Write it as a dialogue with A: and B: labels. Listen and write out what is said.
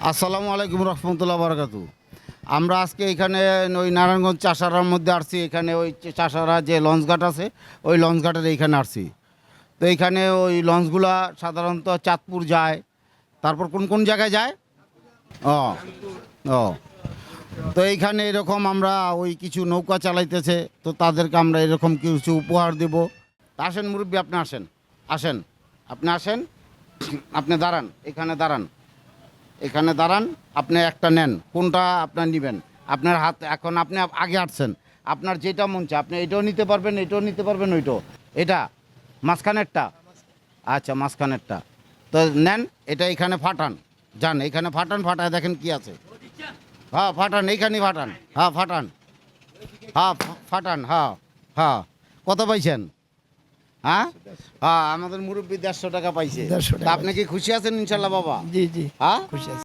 A: আসসালামু আলাইকুম রহমতুল্লাহ বারাকাতু। আমরা আজকে এখানে ওই নারায়ণগঞ্জ চাষারার মধ্যে আসছি। এখানে ওই চাষারা যে লঞ্চঘাট আছে ওই লঞ্চঘাটের এইখানে আসছি। তো এইখানে ওই লঞ্চগুলা সাধারণত চাঁদপুর যায়, তারপর কোন কোন জায়গায় যায়। ও ও তো এইখানে এরকম আমরা ওই কিছু নৌকা চালাইতেছে, তো তাদেরকে আমরা এরকম কিছু উপহার দেব। আসেন মুরব্বী, আপনি আসেন, আসেন, আপনি আসেন, আপনি দাঁড়ান, এখানে দাঁড়ান, এখানে দাঁড়ান। আপনি একটা নেন, কোনটা আপনার নেবেন? আপনার হাত এখন, আপনি আগে হাঁটছেন, আপনার যেটা মন চায় আপনি এটাও নিতে পারবেন, এটাও নিতে পারবেন, ওইটাও। এটা মাঝখানেরটা? আচ্ছা, মাঝখানেরটা তো নেন। এটা এখানে ফাটান, যান এখানে ফাটান, ফাটায় দেখেন কি আছে। হ্যাঁ ফাটান, এইখানেই ফাটান, হ্যাঁ ফাটান, হ্যাঁ ফাটান, হ্যাঁ হ্যাঁ। কত পাইছেন? হ্যাঁ হ্যাঁ, আমাদের মুরব্বী 150 টাকা পাইছে।
B: 150 টাকা
A: তা আপনি কি খুশি আছেন ইনশাল্লাহ বাবা?
B: জি জি
A: হ্যাঁ
B: খুশি আছি।